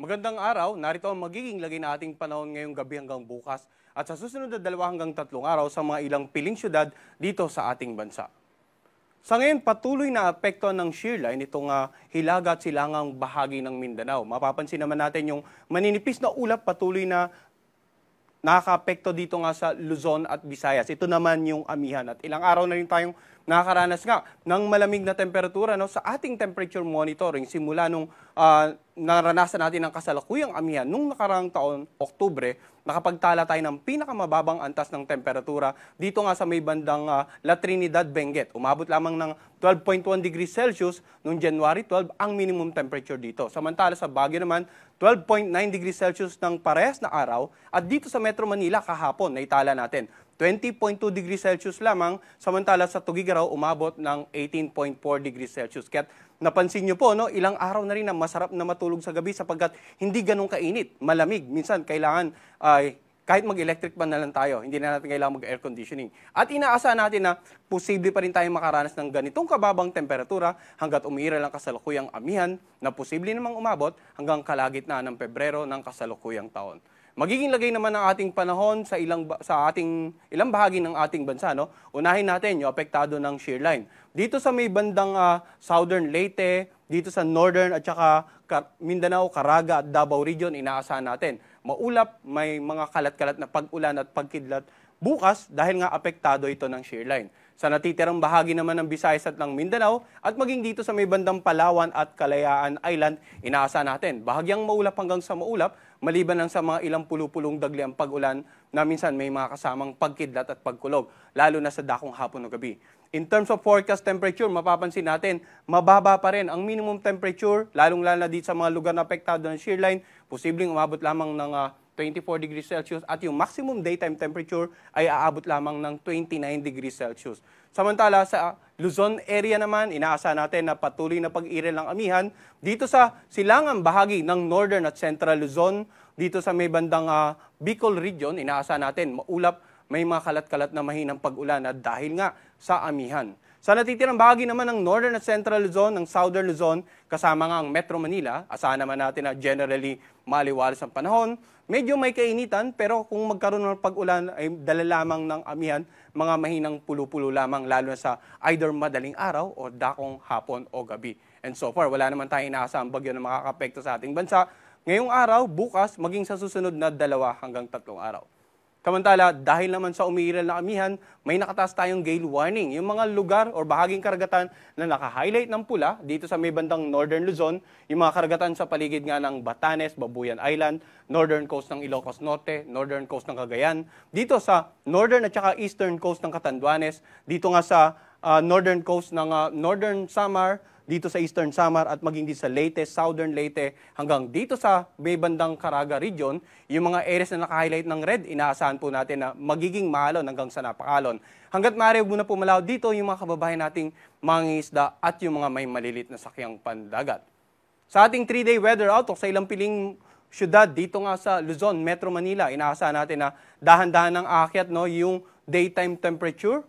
Magandang araw, narito ang magiging lagay na ating panahon ngayong gabi hanggang bukas at sa susunod na 2 hanggang 3 araw sa mga ilang piling syudad dito sa ating bansa. Sa ngayon, patuloy na apekto ng shear line itong hilaga at silangang bahagi ng Mindanao. Mapapansin naman natin yung maninipis na ulap patuloy na nakaka-apekto dito nga sa Luzon at Visayas. Ito naman yung amihan at ilang araw na rin tayong nakakaranas nga ng malamig na temperatura sa ating temperature monitoring simula nung naranasan natin ang kasalukuyang amihan nung nakaraang taon, Oktubre, nakapagtala tayo ng pinakamababang antas ng temperatura dito nga sa may bandang La Trinidad, Benguet. Umabot lamang ng 12.1 degrees Celsius noong January 12 ang minimum temperature dito. Samantala sa Baguio naman, 12.9 degrees Celsius ng parehas na araw at dito sa Metro Manila kahapon naitala natin 20.2 degrees Celsius lamang, samantala sa Tuguegarao umabot ng 18.4 degrees Celsius. Kaya napansin nyo po, ilang araw na rin na masarap na matulog sa gabi sapagkat hindi ganun kainit, malamig. Minsan kailangan kahit mag-electric fan na lang tayo, hindi na natin kailangan mag-air conditioning. At inaasahan natin na posible pa rin tayong makaranas ng ganitong kababang temperatura hanggat umiiral ang kasalukuyang amihan na posible namang umabot hanggang kalagitnaan ng Pebrero ng kasalukuyang taon. Magiging lagay naman ng ating panahon sa ilang bahagi ng ating bansa. Unahin natin yung apektado ng shear line. Dito sa may bandang Southern Leyte, dito sa Northern at saka Mindanao, Caraga at Davao Region, inaasahan natin. Maulap, may mga kalat-kalat na pag-ulan at pagkidlat bukas dahil nga apektado ito ng shear line. Sa natitirang bahagi naman ng Visayas at ng Mindanao at maging dito sa may bandang Palawan at Kalayaan Island, inaasahan natin. Bahagyang maulap hanggang sa maulap, maliban lang sa mga ilang pulupulong dagli ang pag-ulan na minsan may mga kasamang pagkidlat at pagkulog, lalo na sa dakong hapon o gabi. In terms of forecast temperature, mapapansin natin, mababa pa rin ang minimum temperature, lalong-lalo na dito sa mga lugar na apektado ng shear line, posibleng umabot lamang ng 24 degrees Celsius at yung maximum daytime temperature ay aabot lamang ng 29 degrees Celsius. Samantala sa Luzon area naman, inaasahan natin na patuloy na pag-iral ng amihan dito sa silangang bahagi ng Northern at Central Luzon, dito sa may bandang Bicol region, inaasahan natin maulap, may mga kalat-kalat na mahinang pag-ulan at dahil nga sa amihan. Sa natitirang bahagi naman ng Northern at Central Luzon, ng Southern Luzon, kasama nga ang Metro Manila, asahan naman natin na generally maliwalas ang panahon. Medyo may kainitan pero kung magkaroon ng pag-ulan ay dala lamang ng amihan, mga mahinang pulo-pulo lamang lalo na sa either madaling araw o dakong hapon o gabi. And so far, wala naman tayong inaasahang bagyo na makakapekto sa ating bansa. Ngayong araw, bukas, maging sa susunod na 2 hanggang 3 araw. Samantala, dahil naman sa umiiral na amihan, may nakataas tayong gale warning. Yung mga lugar o bahaging karagatan na naka-highlight ng pula, dito sa may bandang Northern Luzon, yung mga karagatan sa paligid nga ng Batanes, Babuyan Island, Northern Coast ng Ilocos Norte, Northern Coast ng Cagayan, dito sa Northern at saka Eastern Coast ng Catanduanes, dito nga sa Northern Coast ng Northern Samar, dito sa Eastern Samar at maging dito sa Leyte, Southern Leyte, hanggang dito sa may bandang Caraga region, yung mga areas na naka-highlight ng red, inaasahan po natin na magiging maalon hanggang sa napakalon. Hanggat maaari muna pumalaw dito yung mga kababayan nating mangingisda at yung mga may malilit na sakyang pandagat. Sa ating 3-day weather outlook sa ilang piling syudad dito nga sa Luzon, Metro Manila, inaasahan natin na dahan-dahan ng aakyat yung daytime temperature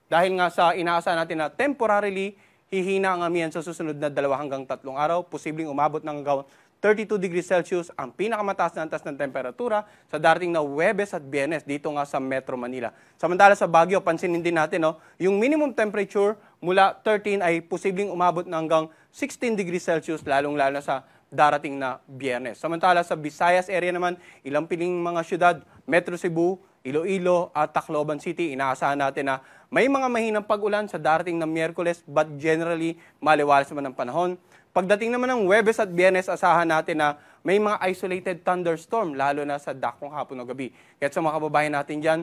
dahil nga sa inaasahan natin na temporarily hihina ang amihan sa susunod na 2 hanggang 3 araw, posibleng umabot ng hanggang 32 degrees Celsius ang pinakamataas na antas ng temperatura sa darating na Huwebes at Biyernes dito nga sa Metro Manila. Samantala sa Baguio, pansinin din natin, yung minimum temperature mula 13 ay posibleng umabot ng hanggang 16 degrees Celsius lalong-lalo na sa darating na Biyernes. Samantala sa Visayas area naman, ilang piling mga syudad, Metro Cebu, Iloilo at Tacloban City, inaasahan natin na may mga mahinang pag-ulan sa darating na Miyerkules but generally maliwalas naman ang panahon. Pagdating naman ng Huwebes at Biyernes, asahan natin na may mga isolated thunderstorm lalo na sa dakong hapon o gabi. Kaya sa mga kababayan natin dyan,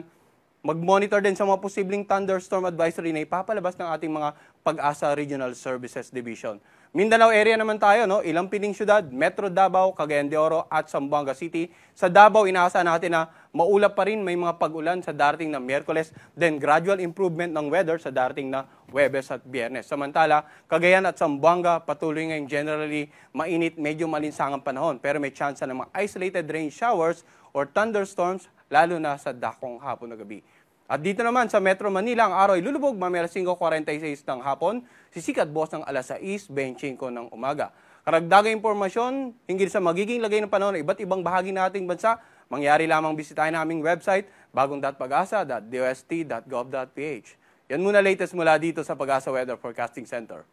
mag-monitor din sa mga posibleng thunderstorm advisory na ipapalabas ng ating mga Pag-asa Regional Services Division. Mindanao area naman tayo, ilang piling syudad, Metro Davao, Cagayan de Oro at Zamboanga City. Sa Davao, inaasahan natin na maulap pa rin, may mga pag-ulan sa darating na Miyerkules, then gradual improvement ng weather sa darating na Huwebes at Biyernes. Samantala, Cagayan at Zamboanga, patuloy ngayon generally mainit, medyo malinsangang panahon, pero may chance ng mga isolated rain showers or thunderstorms, lalo na sa dakong hapon na gabi. At dito naman sa Metro Manila, ang araw ay lulubog mamaya 5:46 ng hapon, sisikat bukas ng alas 6:25 ng umaga. Karagdagang impormasyon hinggil sa magiging lagay ng panahon ng iba't ibang bahagi ng ating bansa, mangyari lamang bisitahin naming website bagong.pagasa.dost.gov.ph. Yan muna latest mula dito sa Pag-asa Weather Forecasting Center.